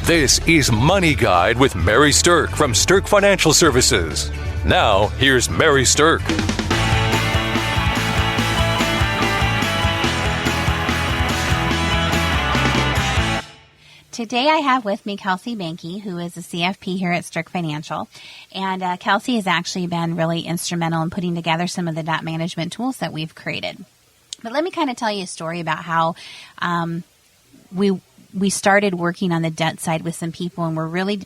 This is Money Guide with Mary Sterk from Sterk Financial Services. Now, here's Mary Sterk. Today I have with me Kelsey Bankey, who is a CFP here at Sterk Financial. And Kelsey has actually been really instrumental in putting together some of the debt management tools that we've created. But let me kind of tell you a story about how we started working on the debt side with some people, and we're really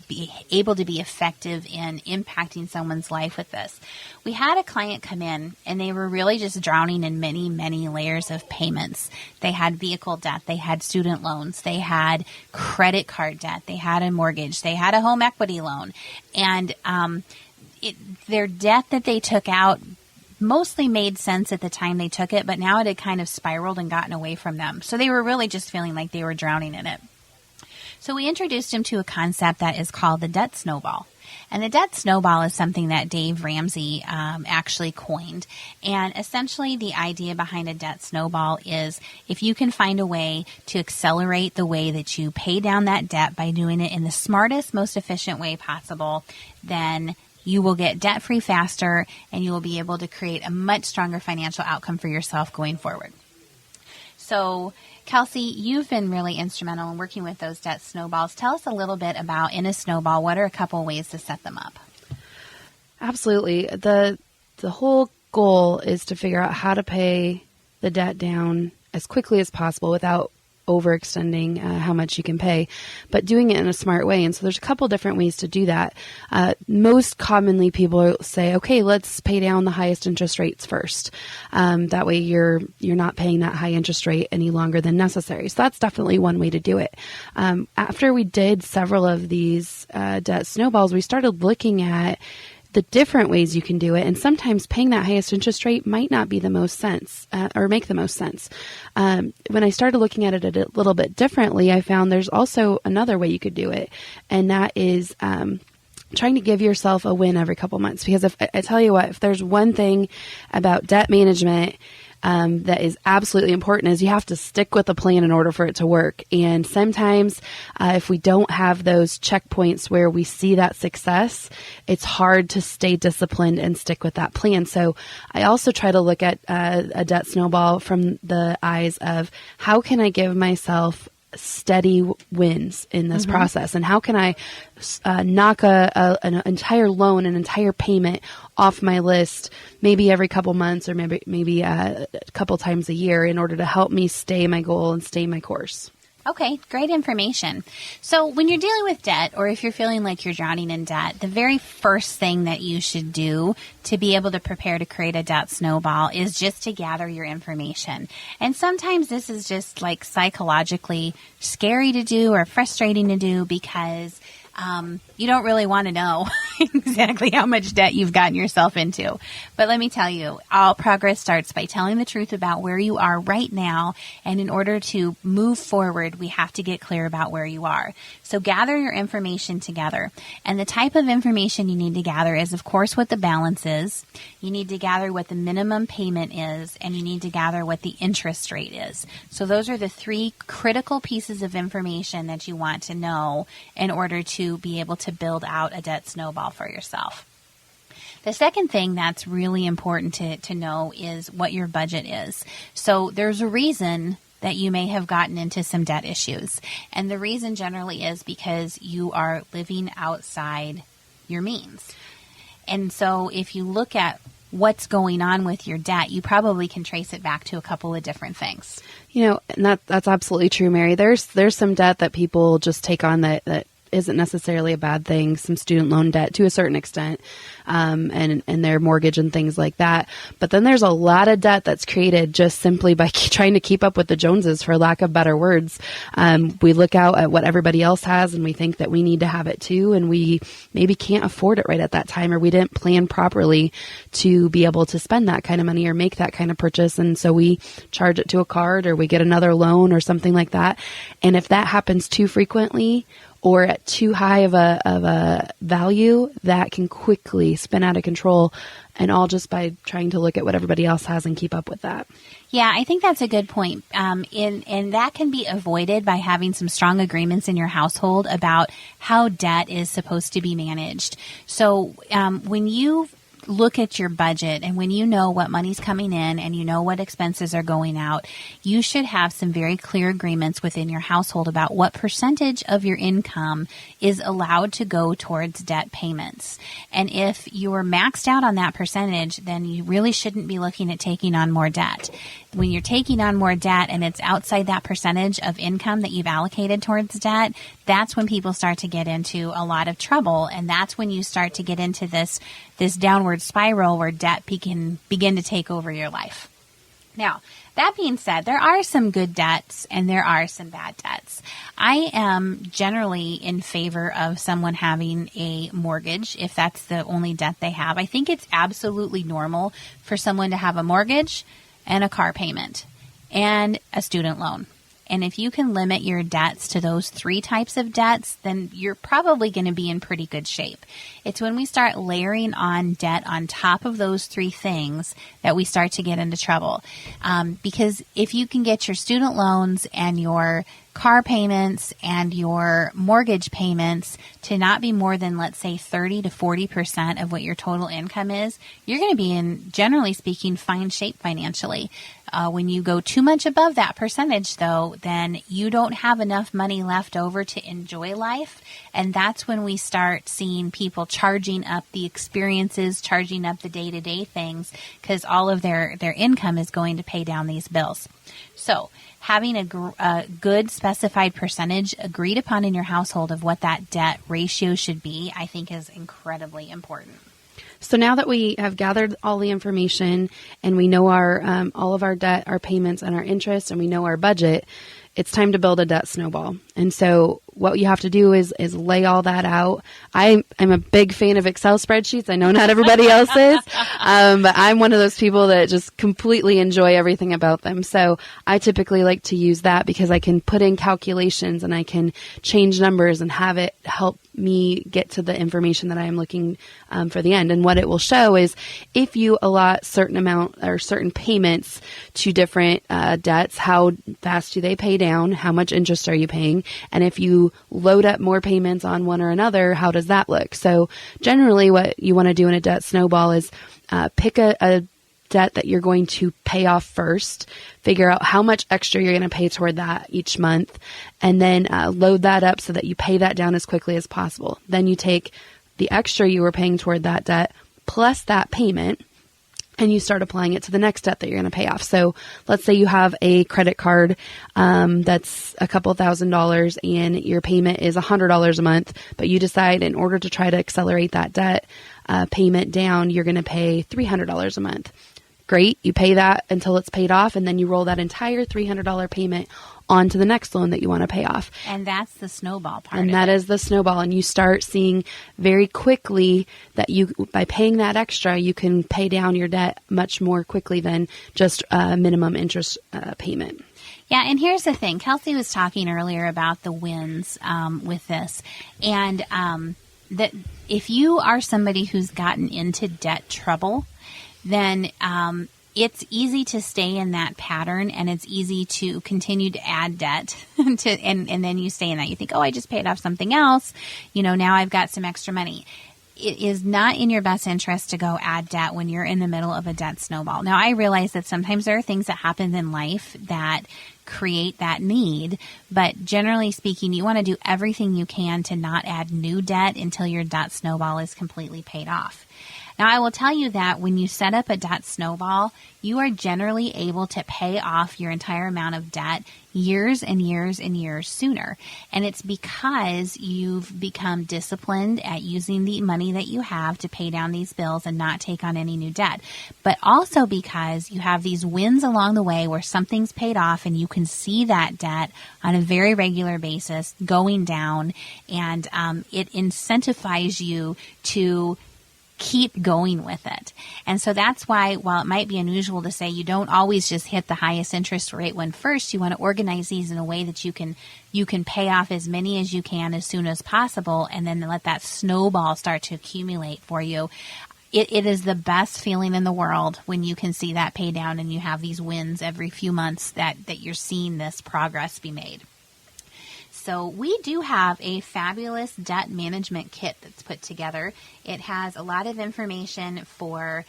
able to be effective in impacting someone's life with this. We had a client come in, and they were really just drowning in many, many layers of payments. They had vehicle debt, they had student loans, they had credit card debt, they had a mortgage, they had a home equity loan, and their debt that they took out mostly made sense at the time they took it, but now it had kind of spiraled and gotten away from them. So they were really just feeling like they were drowning in it. So we introduced them to a concept that is called the debt snowball. And the debt snowball is something that Dave Ramsey actually coined. And essentially the idea behind a debt snowball is if you can find a way to accelerate the way that you pay down that debt by doing it in the smartest, most efficient way possible, then you will get debt-free faster, and you will be able to create a much stronger financial outcome for yourself going forward. So, Kelsey, you've been really instrumental in working with those debt snowballs. Tell us a little bit about, in a snowball, what are a couple ways to set them up? Absolutely. The whole goal is to figure out how to pay the debt down as quickly as possible without overextending how much you can pay, but doing it in a smart way. And so there's a couple different ways to do that. Most commonly people say, okay, let's pay down the highest interest rates first. That way you're not paying that high interest rate any longer than necessary. So that's definitely one way to do it. After we did several of these debt snowballs, we started looking at the different ways you can do it. And sometimes paying that highest interest rate might not be the most sense or make the most sense. When I started looking at it a little bit differently, I found there's also another way you could do it. And that is trying to give yourself a win every couple months. Because if I tell you what, if there's one thing about debt management that is absolutely important, is you have to stick with a plan in order for it to work. And sometimes if we don't have those checkpoints where we see that success, it's hard to stay disciplined and stick with that plan. So I also try to look at a debt snowball from the eyes of how can I give myself steady wins in this process, and how can I knock an entire loan, an entire payment off my list, maybe every couple months or maybe a couple times a year, in order to help me stay my goal and stay my course. Okay, great information. So when you're dealing with debt, or if you're feeling like you're drowning in debt, the very first thing that you should do to be able to prepare to create a debt snowball is just to gather your information. And sometimes this is just like psychologically scary to do or frustrating to do because you don't really want to know exactly how much debt you've gotten yourself into. But let me tell you, all progress starts by telling the truth about where you are right now. And in order to move forward, we have to get clear about where you are. So gather your information together. And the type of information you need to gather is, of course, what the balance is. You need to gather what the minimum payment is, and you need to gather what the interest rate is. So those are the three critical pieces of information that you want to know in order to be able to build out a debt snowball for yourself. The second thing that's really important to know is what your budget is. So there's a reason that you may have gotten into some debt issues. And the reason generally is because you are living outside your means. And so if you look at what's going on with your debt, you probably can trace it back to a couple of different things. You know, and that's absolutely true, Mary. There's some debt that people just take on that isn't necessarily a bad thing, some student loan debt to a certain extent, and their mortgage and things like that. But then there's a lot of debt that's created just simply by trying to keep up with the Joneses, for lack of better words. We look out at what everybody else has and we think that we need to have it too, and we maybe can't afford it right at that time, or we didn't plan properly to be able to spend that kind of money or make that kind of purchase. And so we charge it to a card, or we get another loan or something like that. And if that happens too frequently, or at too high of a value, that can quickly spin out of control, and all just by trying to look at what everybody else has and keep up with that. Yeah, I think that's a good point. And that can be avoided by having some strong agreements in your household about how debt is supposed to be managed. So when you look at your budget and when you know what money's coming in and you know what expenses are going out, you should have some very clear agreements within your household about what percentage of your income is allowed to go towards debt payments. And if you're maxed out on that percentage, then you really shouldn't be looking at taking on more debt. When you're taking on more debt and it's outside that percentage of income that you've allocated towards debt, that's when people start to get into a lot of trouble. And that's when you start to get into this downward spiral where debt can begin to take over your life. Now, that being said, there are some good debts and there are some bad debts. I am generally in favor of someone having a mortgage if that's the only debt they have. I think it's absolutely normal for someone to have a mortgage and a car payment and a student loan. And if you can limit your debts to those 3 types of debts, then you're probably going to be in pretty good shape. It's when we start layering on debt on top of those 3 things that we start to get into trouble. Because if you can get your student loans and your car payments and your mortgage payments to not be more than, let's say, 30 to 40% of what your total income is, you're going to be in, generally speaking, fine shape financially. When you go too much above that percentage, though, then you don't have enough money left over to enjoy life. And that's when we start seeing people charging up the experiences, charging up the day-to-day things, because all of their income is going to pay down these bills. So having a good specified percentage agreed upon in your household of what that debt ratio should be, I think is incredibly important. So now that we have gathered all the information and we know our all of our debt, our payments, and our interest, and we know our budget, it's time to build a debt snowball. And so what you have to do is lay all that out. I'm a big fan of Excel spreadsheets. I know not everybody else is, but I'm one of those people that just completely enjoy everything about them. So I typically like to use that because I can put in calculations and I can change numbers and have it help me get to the information that I am looking for the end. And what it will show is if you allot certain amount or certain payments to different debts, how fast do they pay down? How much interest are you paying? And if you load up more payments on one or another, how does that look? So generally what you want to do in a debt snowball is pick a debt that you're going to pay off first, figure out how much extra you're going to pay toward that each month, and then load that up so that you pay that down as quickly as possible. Then you take the extra you were paying toward that debt plus that payment, and you start applying it to the next debt that you're going to pay off. So let's say you have a credit card that's a couple $1,000 and your payment is $100 a month, but you decide in order to try to accelerate that debt payment down, you're going to pay $300 a month. Great. You pay that until it's paid off, and then you roll that entire $300 payment onto the next loan that you want to pay off. And that's the snowball part. And that is the snowball. And you start seeing very quickly that you, by paying that extra, you can pay down your debt much more quickly than just a minimum interest payment. Yeah, and here's the thing. Kelsey was talking earlier about the wins with this. And that if you are somebody who's gotten into debt trouble, then it's easy to stay in that pattern, and it's easy to continue to add debt and then you stay in that. You think, oh, I just paid off something else. Now I've got some extra money. It is not in your best interest to go add debt when you're in the middle of a debt snowball. Now, I realize that sometimes there are things that happen in life that create that need, but generally speaking, you want to do everything you can to not add new debt until your debt snowball is completely paid off. Now, I will tell you that when you set up a debt snowball, you are generally able to pay off your entire amount of debt years and years and years sooner. And it's because you've become disciplined at using the money that you have to pay down these bills and not take on any new debt. But also because you have these wins along the way where something's paid off and you can see that debt on a very regular basis going down, and it incentivizes you to keep going with it. And so that's why, while it might be unusual to say you don't always just hit the highest interest rate one first, you want to organize these in a way that you can pay off as many as you can as soon as possible, and then let that snowball start to accumulate for you. It is the best feeling in the world when you can see that pay down and you have these wins every few months that you're seeing this progress be made. So we do have a fabulous debt management kit that's put together. It has a lot of information for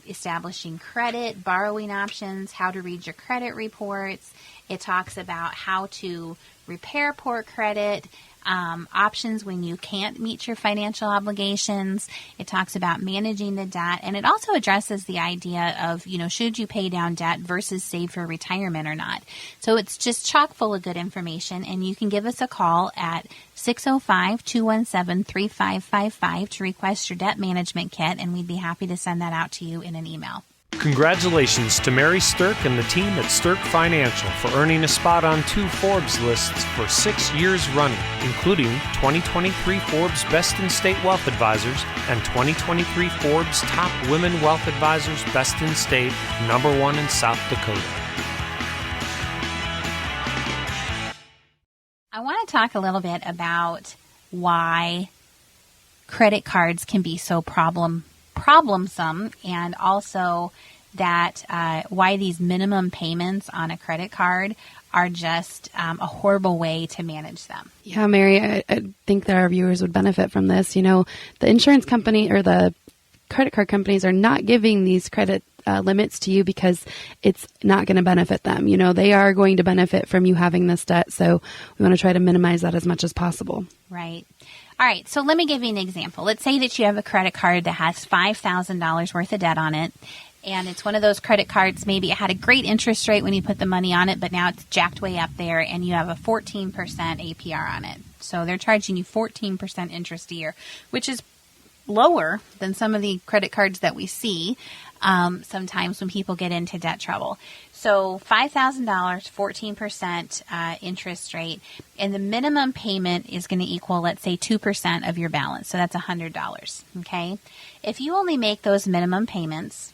establishing credit, borrowing options, how to read your credit reports. It talks about how to repair poor credit, options when you can't meet your financial obligations. It talks about managing the debt, and it also addresses the idea of, should you pay down debt versus save for retirement or not. So it's just chock full of good information, and you can give us a call at 605-217-3555 to request your debt management kit, and we'd be happy to send that out to you in an email. Congratulations to Mary Sterk and the team at Sterk Financial for earning a spot on 2 Forbes lists for 6 years running, including 2023 Forbes Best in State Wealth Advisors and 2023 Forbes Top Women Wealth Advisors Best in State, #1 in South Dakota. I want to talk a little bit about why credit cards can be so problemsome, and also that why these minimum payments on a credit card are just a horrible way to manage them. Yeah, Mary, I think that our viewers would benefit from this. The insurance company or the credit card companies are not giving these credit limits to you because it's not going to benefit them. They are going to benefit from you having this debt, so we want to try to minimize that as much as possible. Right. All right, so let me give you an example. Let's say that you have a credit card that has $5,000 worth of debt on it, and it's one of those credit cards, maybe it had a great interest rate when you put the money on it, but now it's jacked way up there, and you have a 14% APR on it. So they're charging you 14% interest a year, which is lower than some of the credit cards that we see sometimes when people get into debt trouble. So $5,000, 14% interest rate, and the minimum payment is going to equal, let's say, 2% of your balance. So that's $100, okay? If you only make those minimum payments,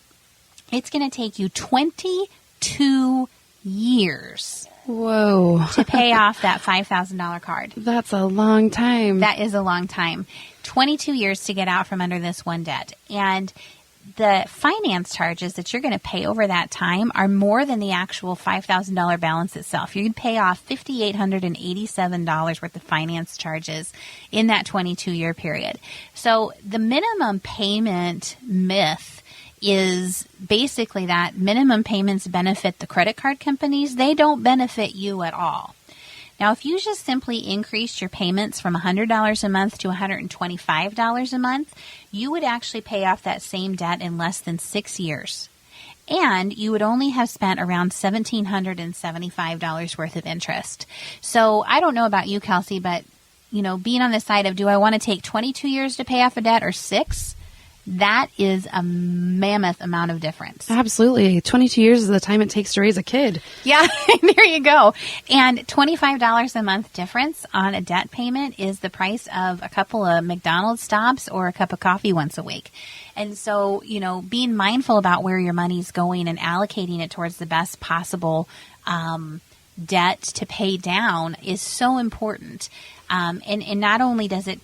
it's going to take you 22 years Whoa. to pay off that $5,000 card. That's a long time. That is a long time. 22 years to get out from under this one debt. And the finance charges that you're going to pay over that time are more than the actual $5,000 balance itself. You'd pay off $5,887 worth of finance charges in that 22-year period. So the minimum payment myth is basically that minimum payments benefit the credit card companies. They don't benefit you at all. Now, if you just simply increased your payments from $100 a month to $125 a month, you would actually pay off that same debt in less than 6 years. And you would only have spent around $1,775 worth of interest. So I don't know about you, Kelsey, but, being on the side of, do I want to take 22 years to pay off a debt or 6? That is a mammoth amount of difference. Absolutely. 22 years is the time it takes to raise a kid. Yeah, there you go. And $25 a month difference on a debt payment is the price of a couple of McDonald's stops or a cup of coffee once a week. And so, being mindful about where your money's going and allocating it towards the best possible debt to pay down is so important. And not only does it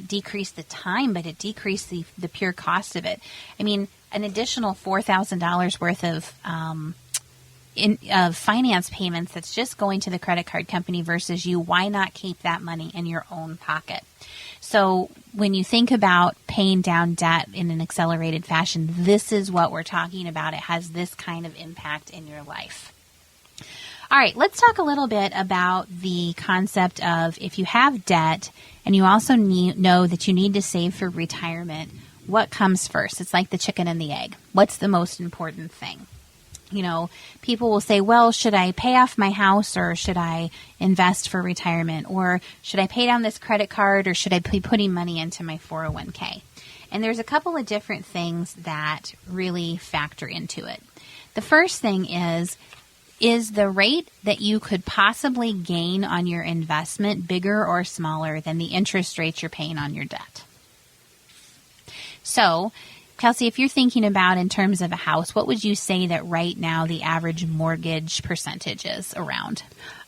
decrease the time, but it decreases the pure cost of it. I mean, an additional $4,000 worth of finance payments that's just going to the credit card company versus you. Why not keep that money in your own pocket? So when you think about paying down debt in an accelerated fashion, this is what we're talking about. It has this kind of impact in your life. All right, let's talk a little bit about the concept of if you have debt and you also know that you need to save for retirement, what comes first? It's like the chicken and the egg. What's the most important thing? People will say, well, should I pay off my house or should I invest for retirement? Or should I pay down this credit card or should I be putting money into my 401k? And there's a couple of different things that really factor into it. The first thing is the rate that you could possibly gain on your investment bigger or smaller than the interest rates you're paying on your debt? So, Kelsey, if you're thinking about in terms of a house, what would you say that right now the average mortgage percentage is around?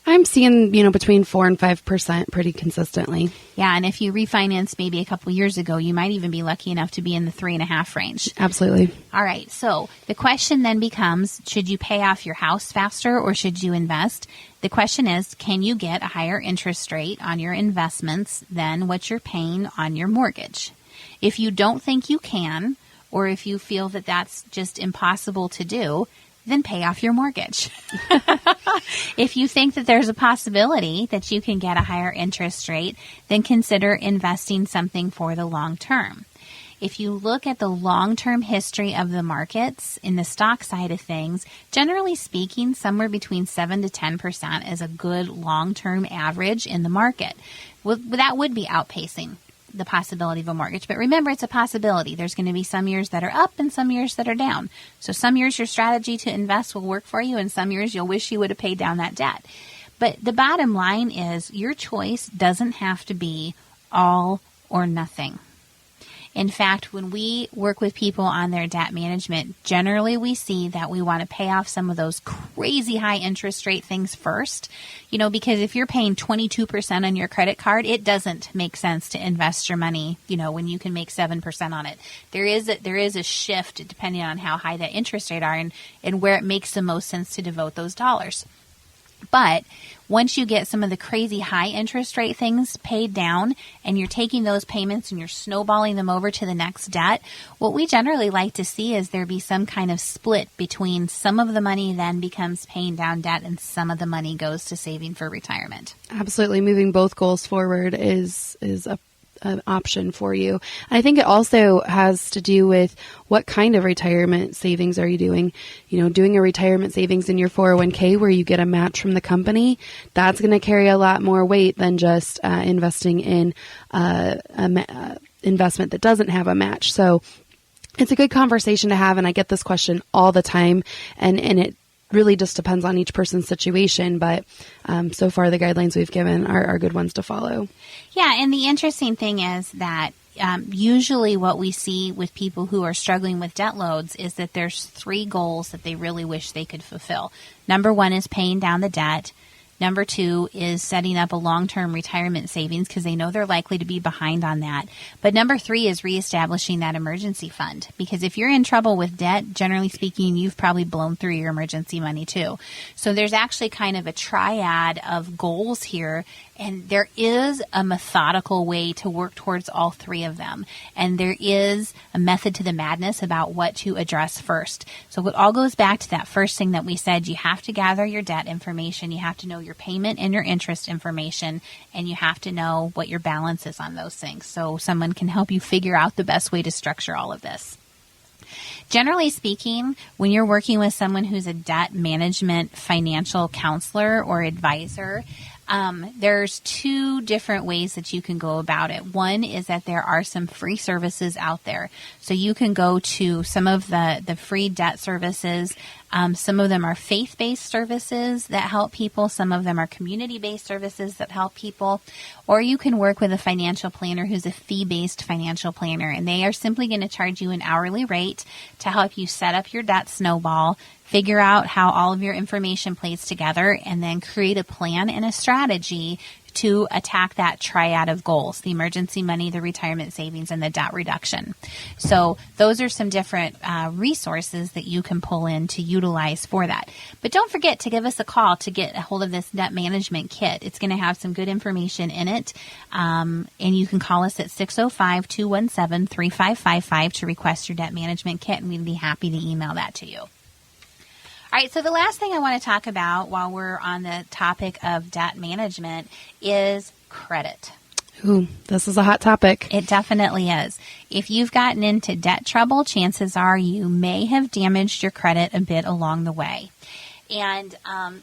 I'm seeing, between 4 and 5% pretty consistently. Yeah, and if you refinance maybe a couple years ago, you might even be lucky enough to be in the 3.5 range. Absolutely. All right, so the question then becomes, should you pay off your house faster or should you invest? The question is, can you get a higher interest rate on your investments than what you're paying on your mortgage? If you don't think you can, or if you feel that that's just impossible to do, then pay off your mortgage. If you think that there's a possibility that you can get a higher interest rate, then consider investing something for the long term. If you look at the long-term history of the markets in the stock side of things, generally speaking, somewhere between 7 to 10% is a good long-term average in the market. Well, that would be outpacing the possibility of a mortgage. But remember, it's a possibility. There's going to be some years that are up and some years that are down. So some years your strategy to invest will work for you, and some years you'll wish you would have paid down that debt. But the bottom line is your choice doesn't have to be all or nothing. In fact, when we work with people on their debt management, generally we see that we want to pay off some of those crazy high interest rate things first, because if you're paying 22% on your credit card, it doesn't make sense to invest your money, when you can make 7% on it. There is a shift depending on how high that interest rate are and where it makes the most sense to devote those dollars. But once you get some of the crazy high interest rate things paid down and you're taking those payments and you're snowballing them over to the next debt, what we generally like to see is there be some kind of split between some of the money then becomes paying down debt and some of the money goes to saving for retirement. Absolutely. Moving both goals forward is an option for you. And I think it also has to do with what kind of retirement savings are you doing? Doing a retirement savings in your 401k where you get a match from the company, that's going to carry a lot more weight than just investing in investment that doesn't have a match. So it's a good conversation to have. And I get this question all the time, and it really just depends on each person's situation, but so far the guidelines we've given are good ones to follow. Yeah, and the interesting thing is that usually what we see with people who are struggling with debt loads is that there's 3 goals that they really wish they could fulfill. Number 1 is paying down the debt. Number 2 is setting up a long-term retirement savings because they know they're likely to be behind on that. But number 3 is reestablishing that emergency fund, because if you're in trouble with debt, generally speaking, you've probably blown through your emergency money too. So there's actually kind of a triad of goals here, and there is a methodical way to work towards all 3 of them. And there is a method to the madness about what to address first. So it all goes back to that first thing that we said. You have to gather your debt information. You have to know your payment and your interest information, and you have to know what your balance is on those things so someone can help you figure out the best way to structure all of this. Generally speaking, when you're working with someone who's a debt management financial counselor or advisor, there's 2 different ways that you can go about it. One is that there are some free services out there. So you can go to some of the free debt services. Some of them are faith-based services that help people. Some of them are community-based services that help people. Or you can work with a financial planner who's a fee-based financial planner, and they are simply going to charge you an hourly rate to help you set up your debt snowball, figure out how all of your information plays together, and then create a plan and a strategy to attack that triad of goals: the emergency money, the retirement savings, and the debt reduction. So those are some different resources that you can pull in to utilize for that. But don't forget to give us a call to get a hold of this debt management kit. It's going to have some good information in it, and you can call us at 605-217-3555 to request your debt management kit, and we'd be happy to email that to you. All right, so the last thing I want to talk about while we're on the topic of debt management is credit. Ooh, this is a hot topic. It definitely is. If you've gotten into debt trouble, chances are you may have damaged your credit a bit along the way. And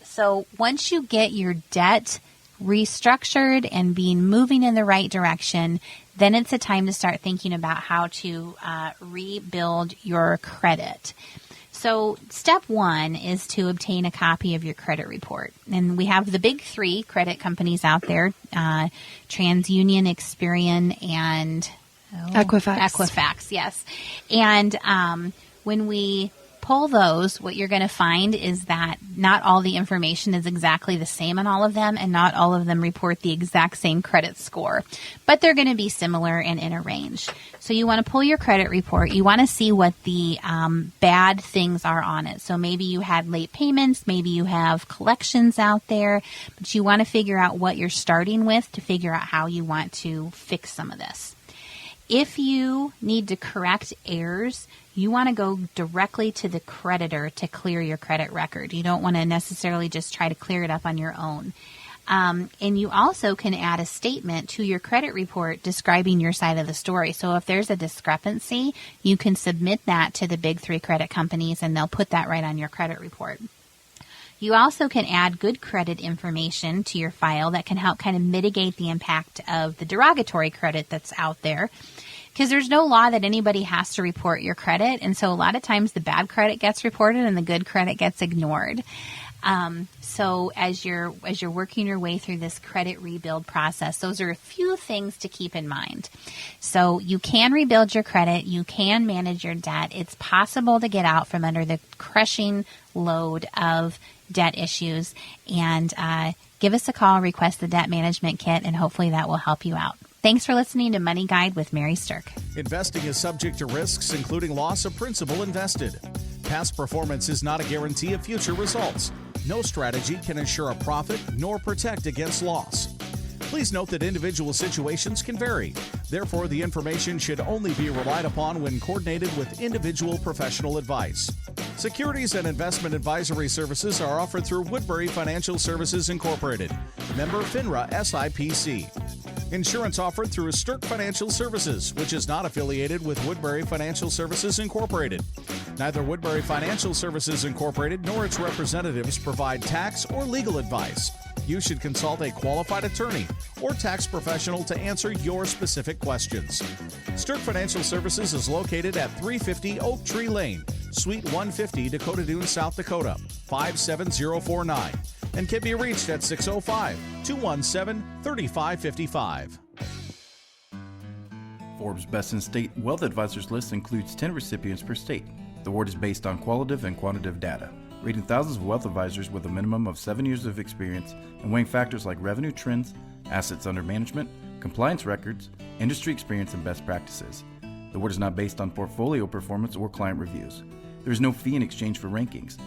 so once you get your debt restructured and moving in the right direction, then it's a time to start thinking about how to rebuild your credit. So step 1 is to obtain a copy of your credit report. And we have the big 3 credit companies out there, TransUnion, Experian, and Equifax, yes. And when we pull those, what you're going to find is that not all the information is exactly the same on all of them, and not all of them report the exact same credit score, but they're going to be similar and in a range. So you want to pull your credit report. You want to see what the bad things are on it. So maybe you had late payments, maybe you have collections out there, but you want to figure out what you're starting with to figure out how you want to fix some of this. If you need to correct errors, you want to go directly to the creditor to clear your credit record. You don't want to necessarily just try to clear it up on your own. And you also can add a statement to your credit report describing your side of the story. So if there's a discrepancy, you can submit that to the big three credit companies and they'll put that right on your credit report. You also can add good credit information to your file that can help kind of mitigate the impact of the derogatory credit that's out there. Because there's no law that anybody has to report your credit. And so a lot of times the bad credit gets reported and the good credit gets ignored. So as you're working your way through this credit rebuild process, those are a few things to keep in mind. So you can rebuild your credit. You can manage your debt. It's possible to get out from under the crushing load of debt issues. And give us a call, request the debt management kit, and hopefully that will help you out. Thanks for listening to Money Guide with Mary Sterk. Investing is subject to risks, including loss of principal invested. Past performance is not a guarantee of future results. No strategy can ensure a profit nor protect against loss. Please note that individual situations can vary. Therefore, the information should only be relied upon when coordinated with individual professional advice. Securities and investment advisory services are offered through Woodbury Financial Services Incorporated, member FINRA SIPC. Insurance offered through Sterk Financial Services, which is not affiliated with Woodbury Financial Services Incorporated. Neither Woodbury Financial Services Incorporated nor its representatives provide tax or legal advice. You should consult a qualified attorney or tax professional to answer your specific questions. Sterk Financial Services is located at 350 Oak Tree Lane, Suite 150, Dakota Dunes, South Dakota, 57049, and can be reached at 605-217-3555. Forbes' Best in State Wealth Advisors list includes 10 recipients per state. The award is based on qualitative and quantitative data, rating thousands of wealth advisors with a minimum of 7 years of experience and weighing factors like revenue trends, assets under management, compliance records, industry experience, and best practices. The award is not based on portfolio performance or client reviews. There is no fee in exchange for rankings.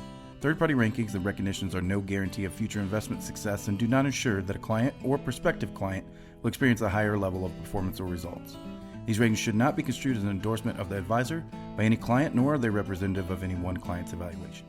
Third-party rankings and recognitions are no guarantee of future investment success and do not ensure that a client or prospective client will experience a higher level of performance or results. These ratings should not be construed as an endorsement of the advisor by any client, nor are they representative of any one client's evaluation.